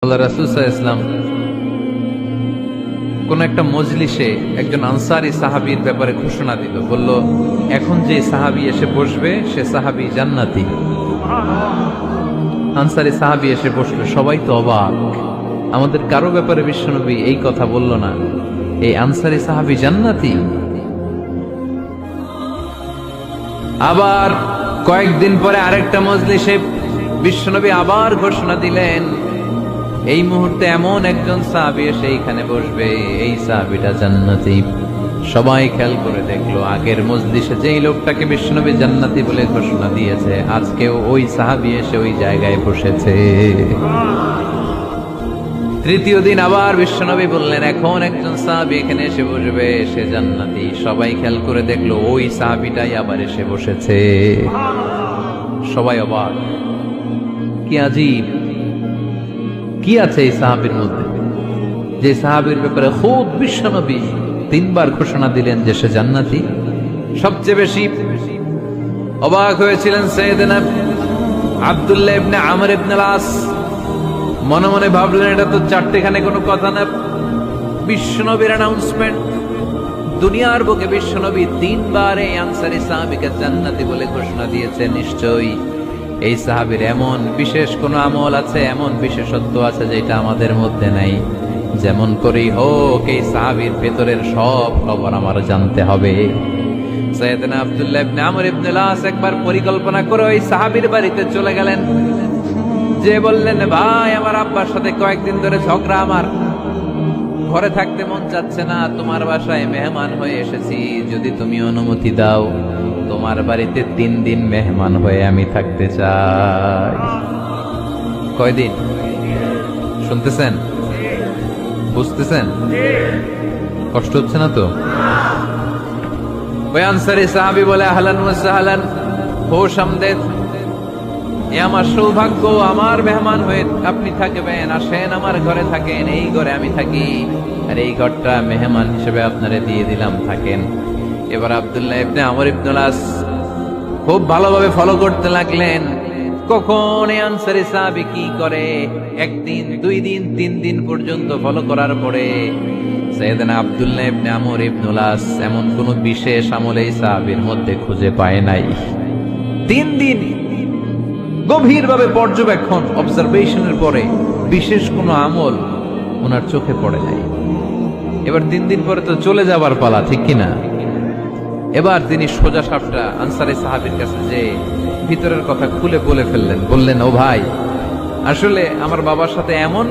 আল্লাহ রাসূল সাল্লাল্লাহু আলাইহি ওয়াসাল্লাম কোন একটা মজলিসে একজন আনসারী সাহাবীর ব্যাপারে ঘোষণা দিল, বলল এখন যে সাহাবী এসে বসবে সে সাহাবী জান্নাতি। আনসারী সাহাবী এসে বসলো, সবাই তো অবাক, আমাদের কারো ব্যাপারে বিশ্বনবী এই কথা বলল না, এই আনসারী সাহাবী জান্নাতি। আবার কয়েকদিন পরে আরেকটা মজলিসে বিশ্বনবী আবার ঘোষণা দিলেন, এই মুহূর্তে এমন একজন সাহাবী এসে এইখানে বসবে, এই সাহাবীটা জান্নাতি। সবাই খেয়াল করে দেখলো, আগের মজলিসে যেই লোকটাকে বিশ্বনবী জান্নাতি বলে ঘোষণা দিয়েছে, আজকেও ওই সাহাবী এসে ওই জায়গায় বসেছে। তৃতীয় দিন আবার বিশ্বনবী বললেন, এখন একজন সাহাবী এখানে এসে বসবে, সে জান্নাতি। সবাই খেয়াল করে দেখলো, ওই সাহাবীটাই আবার এসে বসেছে। সবাই অবাক, কি আজীব, কি আছে এই সাহাবীর মধ্যে, যে সাহাবীর ব্যাপারে খুব বিশ্বনবী তিনবার ঘোষণা দিলেন যে সে জান্নাতি। সবচেয়ে বেশি অবাক হয়েছিলেন সাইয়েদনা আব্দুল্লাহ ইবনে আমর ইবনে আস। মনে মনে ভাবলেন, এটা তো চারটেখানে কোনো কথা না, বিশ্বনবীর অ্যানাউন্সমেন্ট। দুনিয়ার বুকে বিশ্বনবী তিনবার এই আনসারী সাহাবীকে জান্নাতি বলে ঘোষণা দিয়েছে, নিশ্চয়ই এই সাহাবীর এমন বিশেষ কোন আমল আছে, এমন বিশেষত্ব আছে যেটা আমাদের মধ্যে নাই। যেমন করেই হোক এই সাহাবীর ভেতরের সব খবর আমার জানতে হবে। সাইয়েদনা আব্দুল্লাহ ইবনে আমর ইবনে আস একবার পরিকল্পনা করে ওই সাহাবীর বাড়িতে চলে গেলেন, যে বললেন, ভাই আমার আব্বার সাথে কয়েকদিন ধরে ঝগড়া, আমার ঘরে থাকতে মন চাচ্ছে না, তোমার বাসায় মেহমান হয়ে এসেছি, যদি তুমি অনুমতি দাও তোমার বাড়িতে 3 দিন মেহমান হয়ে আমি থাকতে চাই। কয়দিন? শুনতেছেন, বুঝতেছেন, কষ্ট হচ্ছে না তো? ওই আনসারী সাহাবী বলে, আহলান ওয়া সাহলান, খোশ আমদেদ, এ আমার সৌভাগ্য, আমার মেহমান হয়ে আপনি থাকবেন, আসেন আমার ঘরে থাকেন, এই ঘরে আমি থাকি, আর এই ঘরটা মেহমান হিসেবে আপনারে দিয়ে দিলাম, থাকেন। এবার আব্দুল্লাহ ইবনে আমর ইবনে আস খুব ভালোভাবে ফলো করতে লাগলেন, কখন এই আনসারী সাহাবী কি করে। 1 দিন, 2 দিন, 3 দিন পর্যন্ত ফলো করার পরে সাইয়েদনা আব্দুল্লাহ ইবনে আমর ইবনে আস এমন কোন বিশেষ আমল এই সাহাবীর মধ্যে খুঁজে পায় নাই। 3 দিন গভীরভাবে পর্যবেক্ষণ, অবজারভেশনের পরে বিশেষ কোনো আমল ওনার চোখে পড়ে নাই। এবার 3 দিন পরে তো চলে যাবার পালা, ঠিক কিনা? এবার তিনি সোজা সাপটা আনসারী সাহাবীর কাছে যে ভিতরের কথা খুলে বলে ফেললেন, বললেন, ও ভাই, আসলে আমার বাবার সাথে এমন